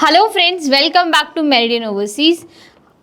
Hello friends, welcome back to Meridian Overseas.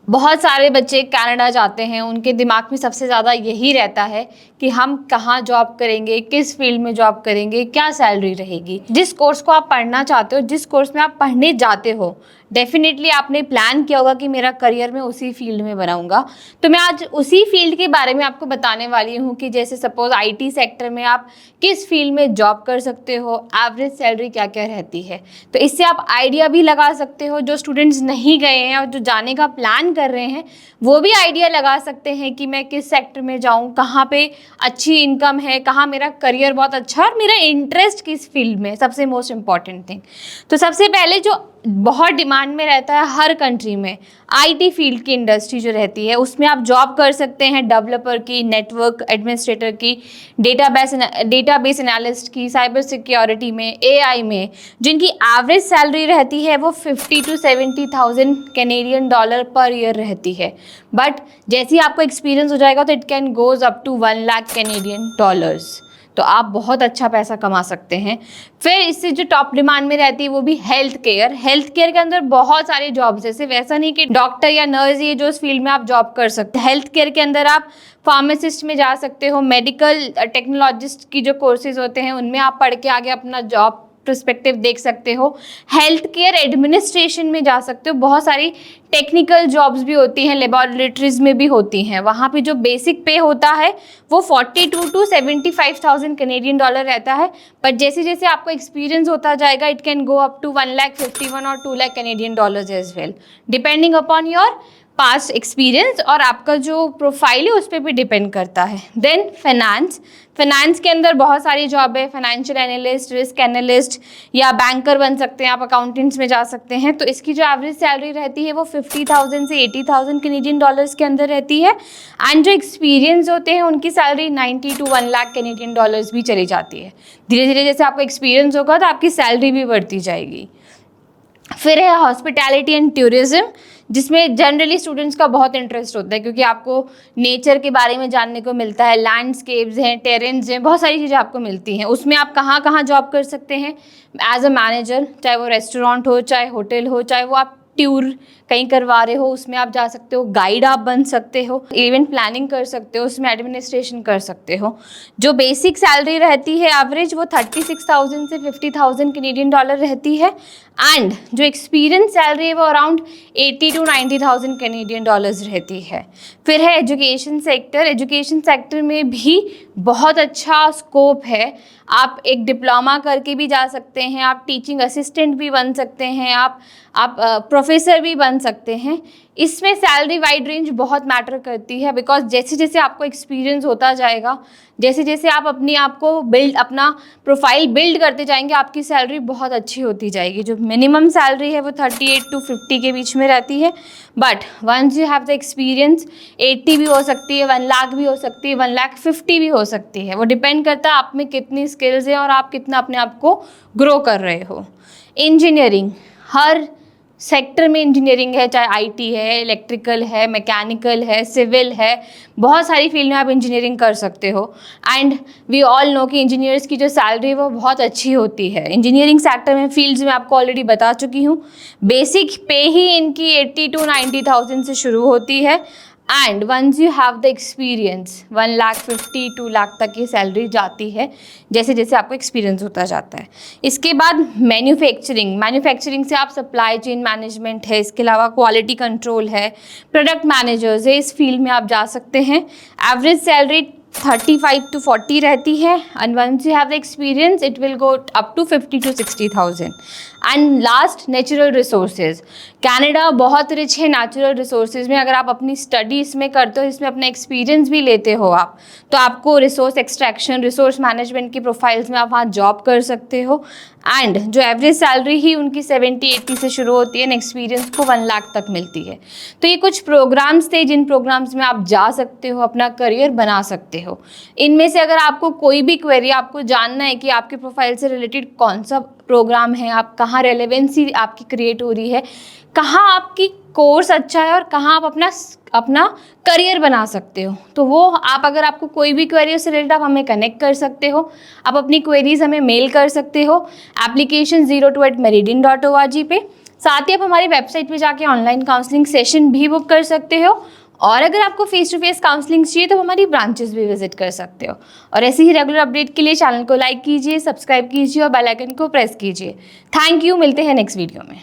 बहुत सारे बच्चे कनाडा जाते हैं, उनके दिमाग में सबसे ज़्यादा यही रहता है कि हम कहाँ जॉब करेंगे, किस फील्ड में जॉब करेंगे, क्या सैलरी रहेगी। जिस कोर्स को आप पढ़ना चाहते हो, जिस कोर्स में आप पढ़ने जाते हो, डेफिनेटली आपने प्लान किया होगा कि मेरा करियर मैं उसी फील्ड में बनाऊंगा। तो मैं आज उसी फील्ड के बारे में आपको बताने वाली हूँ कि जैसे सपोज आईटी सेक्टर में आप किस फील्ड में जॉब कर सकते हो, एवरेज सैलरी क्या क्या रहती है। तो इससे आप आइडिया भी लगा सकते हो। जो स्टूडेंट्स नहीं गए हैं और जो जाने का प्लान कर रहे हैं वो भी आइडिया लगा सकते हैं कि मैं किस सेक्टर में जाऊँ, कहाँ पे अच्छी इनकम है, कहाँ मेरा करियर बहुत अच्छा है और मेरा इंटरेस्ट किस फील्ड में, सबसे मोस्ट इम्पॉर्टेंट थिंग। तो सबसे पहले जो बहुत डिमांड में रहता है हर कंट्री में, आईटी फील्ड की इंडस्ट्री जो रहती है उसमें आप जॉब कर सकते हैं, डेवलपर की, नेटवर्क एडमिनिस्ट्रेटर की, डेटाबेस एनालिस्ट की, साइबर सिक्योरिटी में, एआई में, जिनकी एवरेज सैलरी रहती है वो 50 to 70,000 Canadian dollar per year रहती है। बट जैसे ही आपको एक्सपीरियंस हो जाएगा तो it can goes up to 1 lakh Canadian dollars. तो आप बहुत अच्छा पैसा कमा सकते हैं। फिर इससे जो टॉप डिमांड में रहती है वो भी हेल्थ केयर। हेल्थ केयर के अंदर बहुत सारे जॉब्स है, सिर्फ ऐसा नहीं कि डॉक्टर या नर्स ये जो इस फील्ड में आप जॉब कर सकते हैं। हेल्थ केयर के अंदर आप फार्मासिस्ट में जा सकते हो, मेडिकल टेक्नोलॉजिस्ट की जो कोर्सेज होते हैं उनमें आप पढ़ के आगे अपना जॉब पर्सपेक्टिव देख सकते हो। हेल्थ केयर एडमिनिस्ट्रेशन में जा सकते हो। बहुत सारी टेक्निकल जॉब्स भी होती हैं, लेबोरेटरीज में भी होती हैं। वहाँ पे जो बेसिक पे होता है वो 42 to 75,000 कैनेडियन डॉलर रहता है। बट जैसे जैसे आपको एक्सपीरियंस होता जाएगा it can go up to 1,51,000 और 2 lakh Canadian dollars as well, depending upon your past experience और आपका जो प्रोफाइल है उस पर भी डिपेंड करता है। देन फाइनेंस के अंदर बहुत सारी जॉब है, फाइनेंशियल एनालिस्ट, रिस्क एनालिस्ट या बैंकर बन सकते हैं आप, अकाउंटेंट्स में जा सकते हैं। तो इसकी जो एवरेज सैलरी रहती है वो 50,000 से 80,000 कैनेडियन डॉलर्स के अंदर रहती है। एंड जो एक्सपीरियंस होते हैं उनकी salary 90 to 1 lakh Canadian dollars भी चली जाती है। धीरे धीरे जैसे आपको एक्सपीरियंस होगा तो आपकी सैलरी भी बढ़ती जाएगी। फिर है हॉस्पिटैलिटी एंड टूरिज्म, जिसमें जनरली स्टूडेंट्स का बहुत इंटरेस्ट होता है क्योंकि आपको नेचर के बारे में जानने को मिलता है, लैंडस्केप्स हैं, टेरेन्स हैं, बहुत सारी चीज़ें आपको मिलती हैं। उसमें आप कहाँ कहाँ जॉब कर सकते हैं एज अ मैनेजर, चाहे वो रेस्टोरेंट हो, चाहे होटल हो, चाहे वो आप टूर कहीं करवा रहे हो उसमें आप जा सकते हो, गाइड आप बन सकते हो, इवेंट प्लानिंग कर सकते हो, उसमें एडमिनिस्ट्रेशन कर सकते हो। जो बेसिक सैलरी रहती है एवरेज वो 36,000 से 50,000 कैनेडियन डॉलर रहती है। एंड जो एक्सपीरियंस सैलरी है वो अराउंड 80 to 90,000 कैनेडियन डॉलर्स रहती है। फिर है एजुकेशन सेक्टर। एजुकेशन सेक्टर में भी बहुत अच्छा स्कोप है। आप एक डिप्लोमा करके भी जा सकते हैं, आप टीचिंग असिस्टेंट भी बन सकते हैं, आप प्रोफेसर भी बन सकते हैं। इसमें सैलरी वाइड रेंज बहुत मैटर करती है बिकॉज जैसे जैसे आपको एक्सपीरियंस होता जाएगा, जैसे जैसे आप अपना प्रोफाइल बिल्ड करते जाएंगे, आपकी सैलरी बहुत अच्छी होती जाएगी। जो मिनिमम सैलरी है वो 38 to 50 के बीच में रहती है। But once you have the experience 80 भी हो सकती है, 1 लाख भी हो सकती है, 1,50,000 भी हो सकती है। वो डिपेंड करता है आप में कितनी स्किल्स हैं और आप कितना अपने आप को ग्रो कर रहे हो। इंजीनियरिंग, हर सेक्टर में इंजीनियरिंग है, चाहे आईटी है, इलेक्ट्रिकल है, मैकेनिकल है, सिविल है, बहुत सारी फील्ड में आप इंजीनियरिंग कर सकते हो। एंड वी ऑल नो कि इंजीनियर्स की जो सैलरी है वो बहुत अच्छी होती है। इंजीनियरिंग सेक्टर में फील्ड्स में आपको ऑलरेडी बता चुकी हूँ, बेसिक पे ही इनकी 80 to 90,000 से शुरू होती है। And once you have the experience 1,50,000 2 lakh तक की सैलरी जाती है जैसे जैसे आपको एक्सपीरियंस होता जाता है। इसके बाद मैन्युफैक्चरिंग से आप सप्लाई चेन मैनेजमेंट है, इसके अलावा क्वालिटी कंट्रोल है, प्रोडक्ट मैनेजर्स है, इस फील्ड में आप जा सकते हैं। एवरेज सैलरी 35 to 40 रहती है and once you have the experience it will go up to 50 to 60,000। And last, natural resources. Canada बहुत रिच है नेचुरल रिसोर्सेज में। अगर आप अपनी स्टडी इसमें करते हो, इसमें अपना एक्सपीरियंस भी लेते हो आप, तो आपको रिसोर्स एक्सट्रैक्शन, रिसोर्स मैनेजमेंट की प्रोफाइल्स में आप वहाँ जॉब कर सकते हो। एंड जो एवरेज सैलरी ही उनकी 70-80 से शुरू होती है एंड एक्सपीरियंस को 1 लाख तक मिलती है। तो ये कुछ प्रोग्राम्स थे जिन प्रोग्राम्स में आप जा सकते हो, अपना करियर बना सकते हो। इनमें से अगर आपको कोई भी क्वेरी, आपको जानना है कि आपके प्रोफाइल से रिलेटेड कौन सा प्रोग्राम है, आप कहाँ रेलेवेंसी आपकी क्रिएट हो रही है, कहाँ आपकी कोर्स अच्छा है और कहाँ आप अपना करियर बना सकते हो, तो वो अगर आपको कोई भी क्वेरी से रिलेटेड आप हमें कनेक्ट कर सकते हो। आप अपनी क्वेरीज हमें मेल कर सकते हो एप्लीकेशन 02@meridian.org पे। साथ ही आप हमारी वेबसाइट पे जाके ऑनलाइन काउंसलिंग सेशन भी बुक कर सकते हो, और अगर आपको फेस टू फेस काउंसलिंग चाहिए तो हमारी ब्रांचेस भी विजिट कर सकते हो। और ऐसे ही रेगुलर अपडेट के लिए चैनल को लाइक कीजिए, सब्सक्राइब कीजिए और बेल आइकन को प्रेस कीजिए। थैंक यू, मिलते हैं नेक्स्ट वीडियो में।